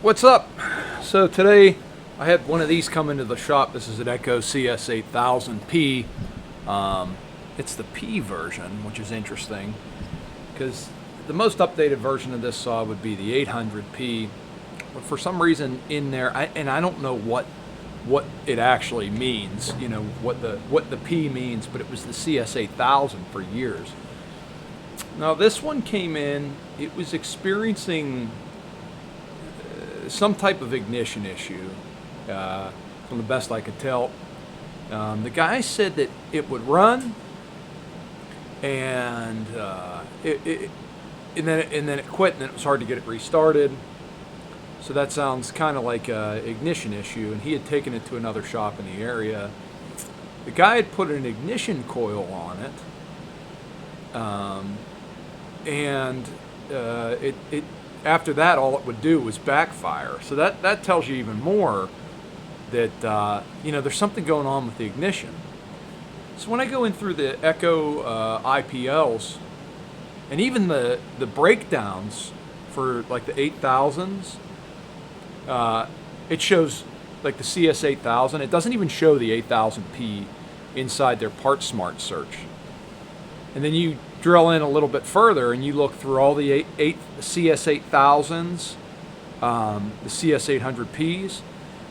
What's up? So today I had one of these come into the shop. This is an Echo CS-8000P. It's the P version, which is interesting because the most updated version of this saw would be the 800P. But for some reason in there, I don't know what it actually means, you know, what the P means, but it was the CS-8000 for years. Now this one came in, it was experiencing some type of ignition issue, from the best I could tell. The guy said that it would run, and then it quit, and then it was hard to get it restarted. So that sounds kind of like an ignition issue, and he had taken it to another shop in the area. The guy had put an ignition coil on it, it after that, all it would do was backfire. So that tells you even more that there's something going on with the ignition. So when I go in through the Echo IPLs, and even the breakdowns for like the 8000s, it shows like the CS-8000. It doesn't even show the 8000P inside their Part Smart search. And then you drill in a little bit further and you look through all the CS-8000s, the CS-800Ps,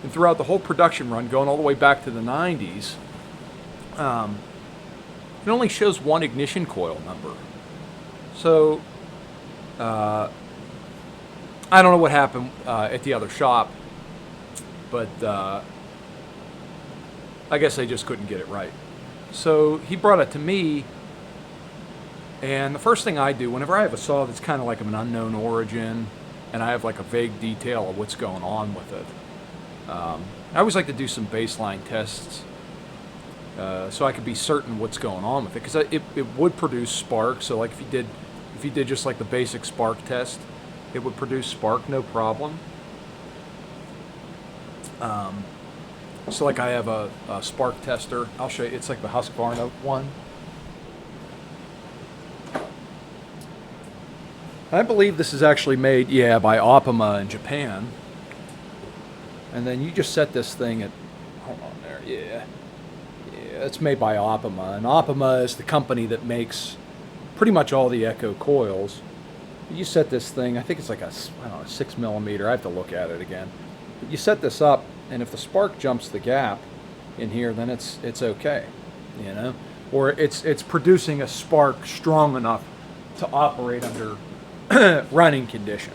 and throughout the whole production run, going all the way back to the 90s, it only shows one ignition coil number. So I don't know what happened at the other shop, but I guess they just couldn't get it right. So he brought it to me. And the first thing I do, whenever I have a saw that's kind of like of an unknown origin, and I have like a vague detail of what's going on with it, I always like to do some baseline tests so I could be certain what's going on with it, because it would produce spark. So like if you did just like the basic spark test, it would produce spark, no problem. So like I have a spark tester. I'll show you. It's like the Husqvarna one. I believe this is actually made, by Optima in Japan. And then you just set this thing at, hold on there, it's made by Optima. And Optima is the company that makes pretty much all the Echo coils. You set this thing, I think it's like a 6mm, I have to look at it again. But you set this up, and if the spark jumps the gap in here, then it's okay, you know? Or it's producing a spark strong enough to operate under running condition.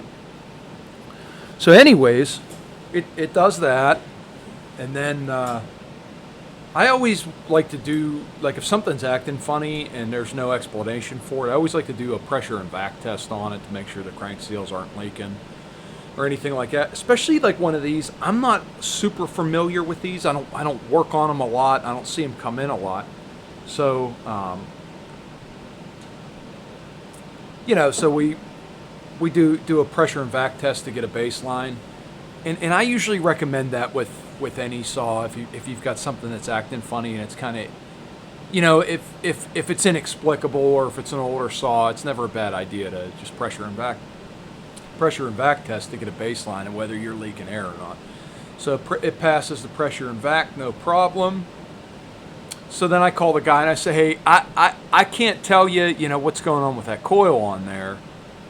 So anyways, it does that, and then I always like to do, like if something's acting funny and there's no explanation for it, I always like to do a pressure and vac test on it to make sure the crank seals aren't leaking or anything like that. Especially like one of these, I'm not super familiar with these. I don't work on them a lot. I don't see them come in a lot. So so we do a pressure and vac test to get a baseline, and I usually recommend that with any saw if you've got something that's acting funny and it's kind of, if it's inexplicable, or if it's an older saw, it's never a bad idea to just pressure and vac test to get a baseline of whether you're leaking air or not. So it passes the pressure and vac, no problem. So then I call the guy and I say, hey, I can't tell you, what's going on with that coil on there.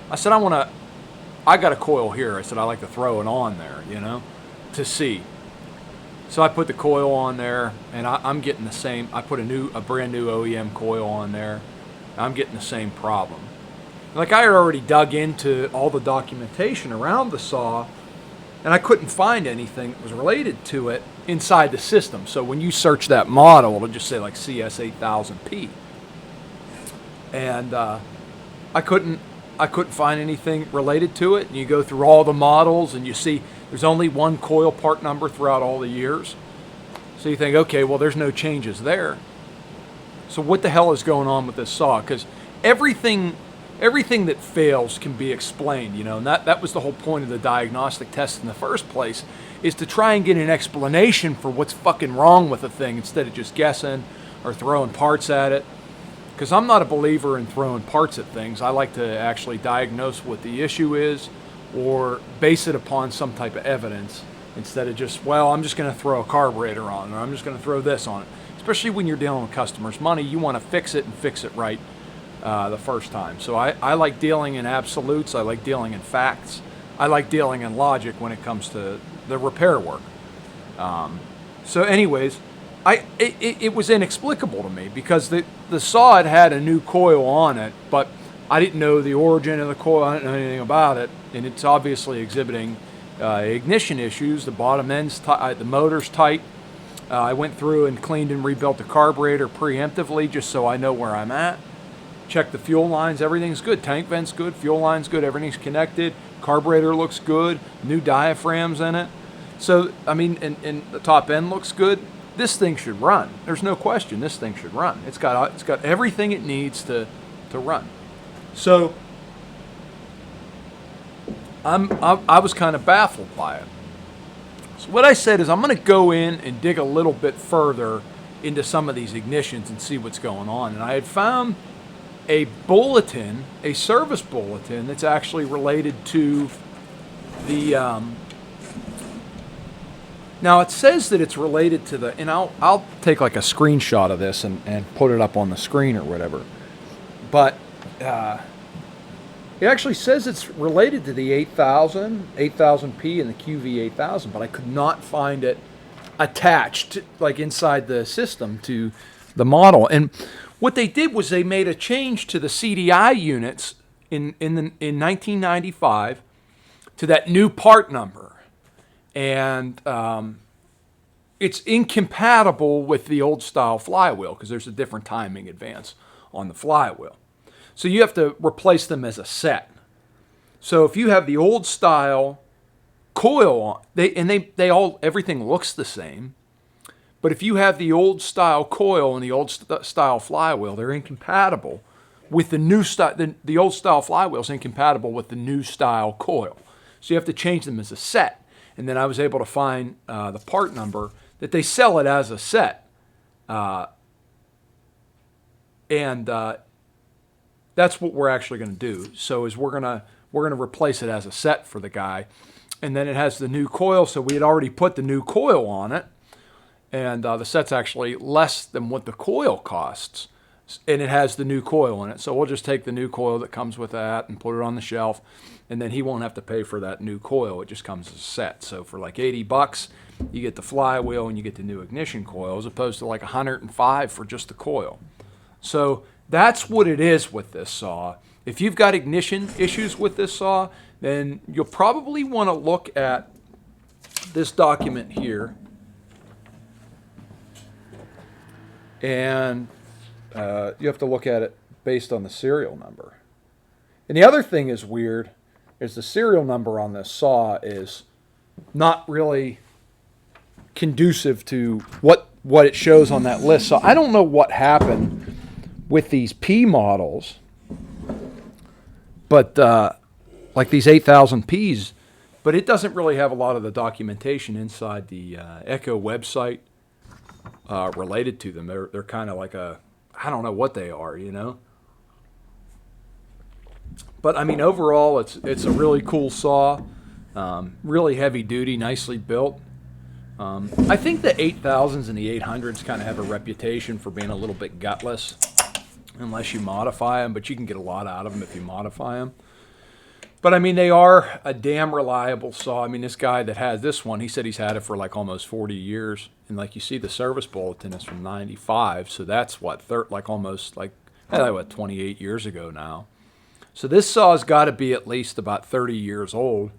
I said, I got a coil here. I said, I like to throw it on there, to see. So I put the coil on there, and I'm getting the same. I put a brand new OEM coil on there. I'm getting the same problem. Like I had already dug into all the documentation around the saw, and I couldn't find anything that was related to it inside the system. So when you search that model, it'll just say like CS-8000P. And I couldn't find anything related to it. And you go through all the models and you see there's only one coil part number throughout all the years. So you think, okay, well, there's no changes there. So what the hell is going on with this saw? Because everything that fails can be explained, and that was the whole point of the diagnostic test in the first place, is to try and get an explanation for what's fucking wrong with the thing instead of just guessing or throwing parts at it. Because I'm not a believer in throwing parts at things. I like to actually diagnose what the issue is, or base it upon some type of evidence instead of just, well, I'm just going to throw a carburetor on, or I'm just going to throw this on it. Especially when you're dealing with customers' money, you want to fix it and fix it right the first time. So I like dealing in absolutes. I like dealing in facts. I like dealing in logic when it comes to the repair work. So anyways, it was inexplicable to me because the saw had a new coil on it, but I didn't know the origin of the coil. I didn't know anything about it, and it's obviously exhibiting ignition issues. The bottom end's tight, the motor's tight. I went through and cleaned and rebuilt the carburetor preemptively just so I know where I'm at. Check the fuel lines, everything's good. Tank vent's good, fuel line's good, everything's connected. Carburetor looks good, new diaphragms in it. So, I mean, and the top end looks good. This thing should run. There's no question this thing should run. It's got everything it needs to run. So, I was kind of baffled by it. So what I said is I'm going to go in and dig a little bit further into some of these ignitions and see what's going on. And I had found a bulletin, a service bulletin that's actually related to the, now it says that it's related to the, and I'll take like a screenshot of this and put it up on the screen or whatever. But it actually says it's related to the 8000P and the QV8000, but I could not find it attached, like inside the system to the model. And what they did was they made a change to the CDI units in 1995 to that new part number. And it's incompatible with the old style flywheel because there's a different timing advance on the flywheel. So you have to replace them as a set. So if you have the old style coil on, they all, everything looks the same. But if you have the old style coil and the old style flywheel, they're incompatible with the new style. The old style flywheel is incompatible with the new style coil. So you have to change them as a set. And then I was able to find the part number that they sell it as a set. That's what we're actually going to do. So is we're gonna replace it as a set for the guy, and then it has the new coil. So we had already put the new coil on it, and the set's actually less than what the coil costs, and it has the new coil in it. So we'll just take the new coil that comes with that and put it on the shelf, and then he won't have to pay for that new coil. It just comes as a set. So for like $80, you get the flywheel and you get the new ignition coil, as opposed to like $105 for just the coil. So that's what it is with this saw. If you've got ignition issues with this saw, then you'll probably want to look at this document here. And you have to look at it based on the serial number. And the other thing is weird is the serial number on this saw is not really conducive to what it shows on that list. So I don't know what happened with these P models, but like these 8000Ps, but it doesn't really have a lot of the documentation inside the Echo website related to them. They're kind of like I don't know what they are, you know. But I mean, overall, it's a really cool saw, really heavy duty, nicely built. I think the 8000s and the 800s kind of have a reputation for being a little bit gutless, unless you modify them, but you can get a lot out of them if you modify them. But I mean, they are a damn reliable saw. I mean, this guy that has this one, he said he's had it for like almost 40 years. And like you see, the service bulletin is from 95. So that's what, almost 28 years ago now. So this saw's got to be at least about 30 years old.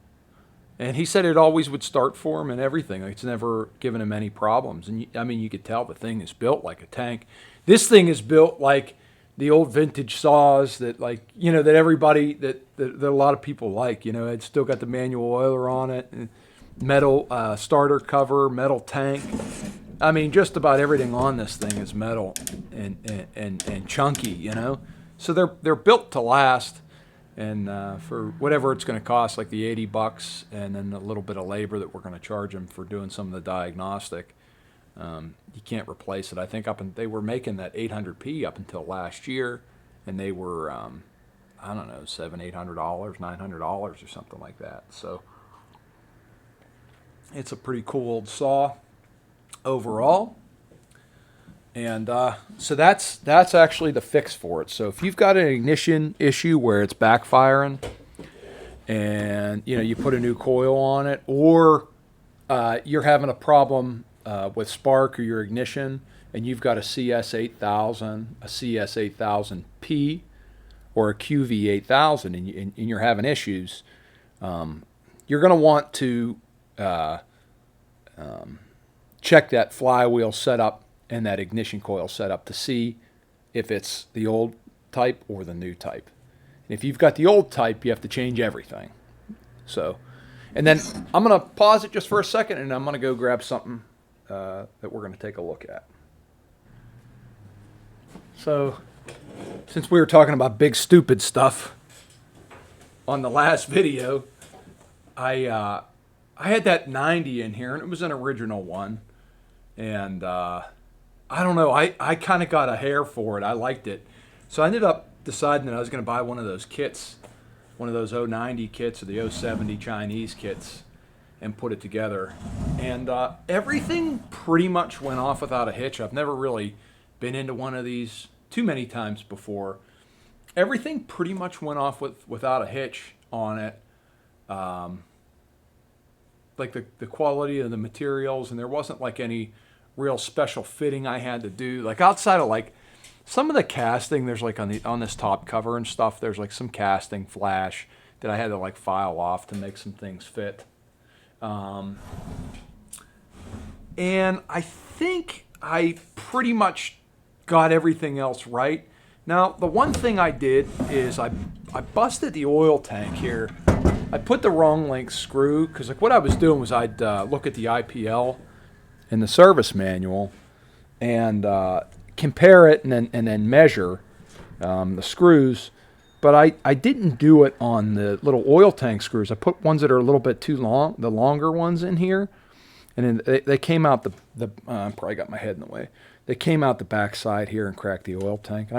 And he said it always would start for him and everything. It's never given him any problems. And I mean, you could tell the thing is built like a tank. This thing is built like the old vintage saws that, like, you know, that everybody, that a lot of people like. You know, it's still got the manual oiler on it, and metal starter cover, metal tank. I mean, just about everything on this thing is metal and chunky, you know. So they're built to last, and for whatever it's going to cost, like the $80, and then a little bit of labor that we're going to charge them for doing some of the diagnostic. You can't replace it. I think they were making that 800P up until last year, and they were, I don't know, $700, $800, $900 or something like that. So it's a pretty cool old saw overall. And so that's actually the fix for it. So if you've got an ignition issue where it's backfiring, and you put a new coil on it, or you're having a problem with spark or your ignition, and you've got a CS-8000, a CS-8000P, or a QV-8000, and you're having issues, you're going to want to check that flywheel setup and that ignition coil setup to see if it's the old type or the new type. And if you've got the old type, you have to change everything. So, and then I'm going to pause it just for a second, and I'm going to go grab something that we're going to take a look at. So, since we were talking about big stupid stuff on the last video, I had that 90 in here, and it was an original one. And I don't know, I kind of got a hair for it. I liked it. So I ended up deciding that I was going to buy one of those kits, one of those 090 kits or the 070 Chinese kits, and put it together. And everything pretty much went off without a hitch. I've never really been into one of these too many times before. Everything pretty much went off without a hitch on it. Like the quality of the materials, and there wasn't like any real special fitting I had to do. Like outside of like some of the casting, there's like on this top cover and stuff, there's like some casting flash that I had to like file off to make some things fit. And I think I pretty much got everything else right. Now, the one thing I did is I busted the oil tank here. I put the wrong length screw, because like what I was doing was I'd look at the IPL in the service manual and compare it and then measure the screws. But I didn't do it on the little oil tank screws. I put ones that are a little bit too long, the longer ones in here. And then they came out the probably got my head in the way. They came out the back side here and cracked the oil tank. And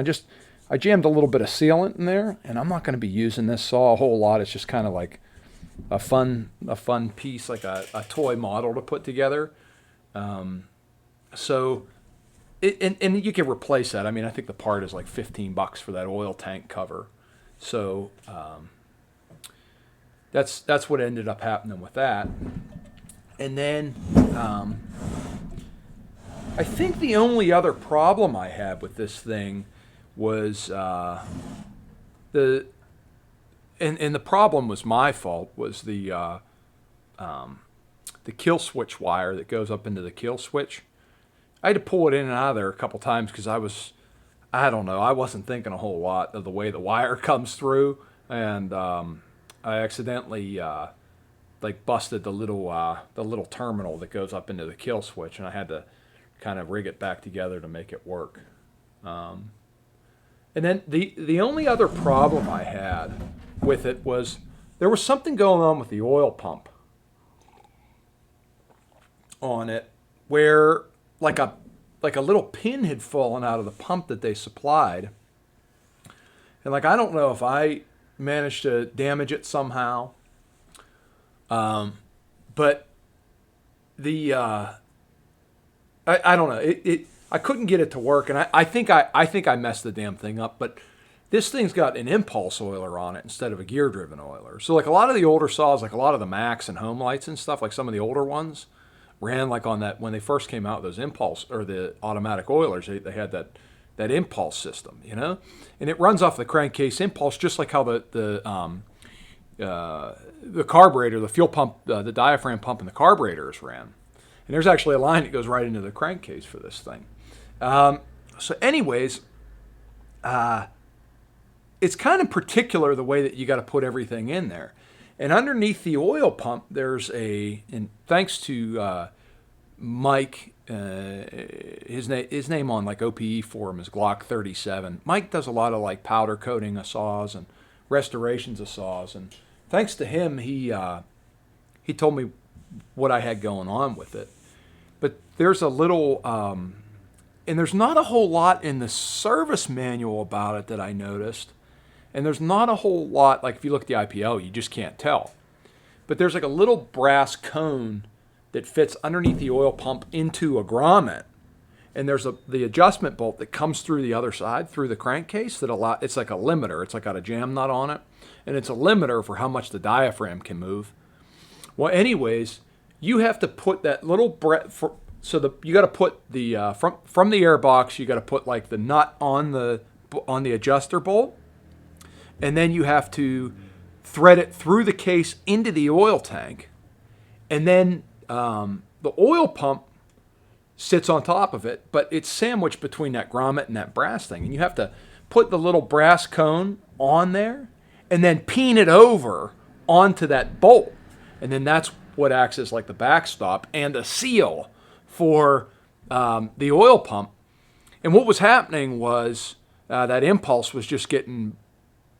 I jammed a little bit of sealant in there, and I'm not going to be using this saw a whole lot. It's just kind of like a fun piece, like a toy model to put together. So, and you can replace that. I mean, I think the part is like $15 for that oil tank cover. So that's what ended up happening with that. And then I think the only other problem I had with this thing was the problem was my fault, was the kill switch wire that goes up into the kill switch. I had to pull it in and out of there a couple times because I don't know, I wasn't thinking a whole lot of the way the wire comes through, and I accidentally like busted the little terminal that goes up into the kill switch, and I had to kind of rig it back together to make it work. And then the only other problem I had with it was there was something going on with the oil pump on it, where like a little pin had fallen out of the pump that they supplied. And like, I don't know if I managed to damage it somehow. But the I don't know. I couldn't get it to work, and I think I messed the damn thing up. But this thing's got an impulse oiler on it instead of a gear-driven oiler. So like a lot of the older saws, like a lot of the Max and Home Lights and stuff, like some of the older ones, ran like on that when they first came out. Those impulse or the automatic oilers, they had that impulse system, and it runs off the crankcase impulse, just like how the carburetor, the fuel pump, the diaphragm pump, and the carburetors ran. And there's actually a line that goes right into the crankcase for this thing. So anyways, it's kind of particular the way that you got to put everything in there. And underneath the oil pump, there's and thanks to Mike, his name on like OPE forum is Glock 37. Mike does a lot of like powder coating of saws and restorations of saws, and thanks to him, he told me what I had going on with it. But there's a little, and there's not a whole lot in the service manual about it that I noticed. And there's not a whole lot, like if you look at the IPO, you just can't tell. But there's like a little brass cone that fits underneath the oil pump into a grommet. And there's the adjustment bolt that comes through the other side, through the crankcase, it's like a limiter. It's like got a jam nut on it. And it's a limiter for how much the diaphragm can move. Well, anyways, you have to put that little you got to put the from the air box, you got to put like the nut on the adjuster bolt, and then you have to thread it through the case into the oil tank, and then the oil pump sits on top of it, but it's sandwiched between that grommet and that brass thing, and you have to put the little brass cone on there, and then peen it over onto that bolt, and then that's what acts as like the backstop and a seal for the oil pump. And what was happening was that impulse was just getting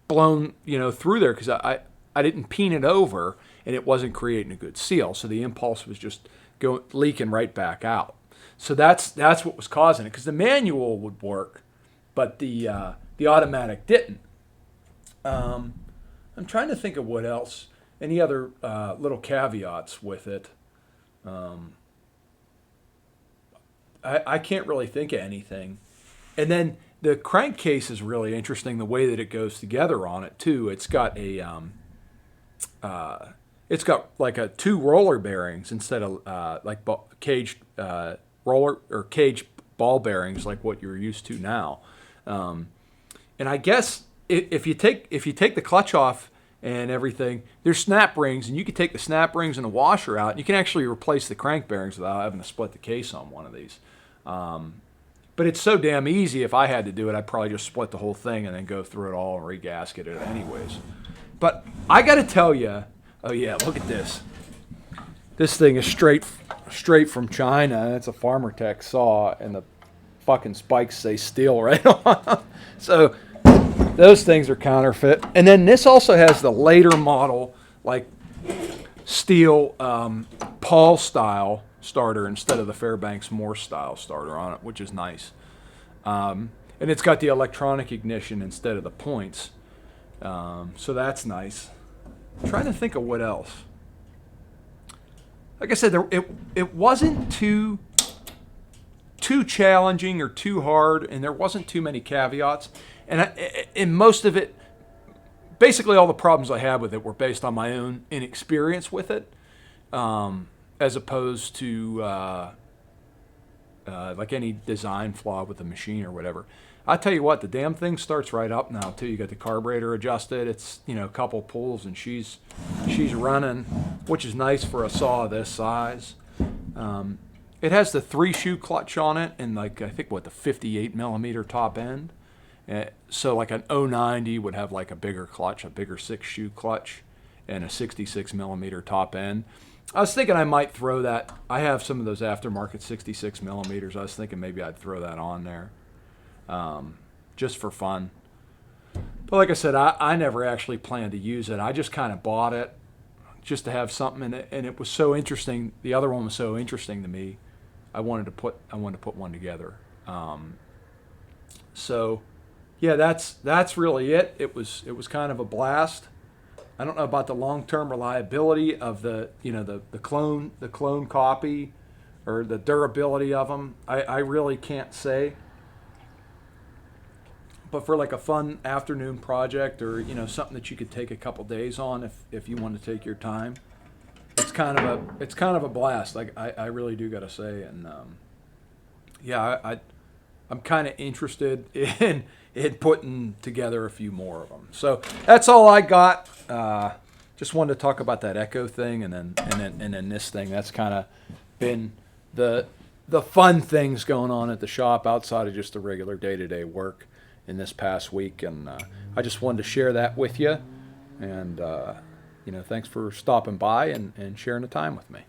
blown, through there because I didn't peen it over and it wasn't creating a good seal. So the impulse was just leaking right back out. So that's what was causing it, because the manual would work, but the automatic didn't. I'm trying to think of what else. Any other little caveats with it? I can't really think of anything. And then the crankcase is really interesting, the way that it goes together on it too. It's got like a two roller bearings instead of like caged roller or cage ball bearings like what you're used to now. And I guess if you take the clutch off and everything, there's snap rings, and you can take the snap rings and the washer out, and you can actually replace the crank bearings without having to split the case on one of these. But it's so damn easy. If I had to do it, I'd probably just split the whole thing and then go through it all and regasket it anyways. But I got to tell you, oh yeah, look at this. This thing is straight from China. It's a Farmer Tech saw, and the fucking spikes say Stihl right on. So those things are counterfeit. And then this also has the later model, like Stihl Paul style starter instead of the Fairbanks Morse style starter on it, which is nice. And it's got the electronic ignition instead of the points. So that's nice. I'm trying to think of what else. Like I said, it wasn't too challenging or too hard, and there wasn't too many caveats. And in most of it, basically all the problems I had with it were based on my own inexperience with it, as opposed to like any design flaw with the machine or whatever. I tell you what, the damn thing starts right up now too. You got the carburetor adjusted. It's a couple pulls and she's running, which is nice for a saw this size. It has the 3-shoe clutch on it, and like I think the 58 millimeter top end. So like an 090 would have like a bigger clutch, a bigger 6-shoe clutch, and a 66 millimeter top end. I was thinking I might throw that. I have some of those aftermarket 66 millimeters. I was thinking maybe I'd throw that on there, just for fun. But like I said, I never actually planned to use it. I just kind of bought it just to have something in it, and it was so interesting. The other one was so interesting to me. I wanted to put one together. So yeah, that's really it. It was kind of a blast. I don't know about the long-term reliability of the clone copy, or the durability of them. I really can't say. But for like a fun afternoon project, or something that you could take a couple days on if you want to take your time, it's kind of a blast. Like I really do got to say, and yeah, I'm kind of interested in putting together a few more of them. So that's all I got. Just wanted to talk about that Echo thing, and then this thing. That's kind of been the fun things going on at the shop outside of just the regular day-to-day work in this past week. And I just wanted to share that with you. And thanks for stopping by and sharing the time with me.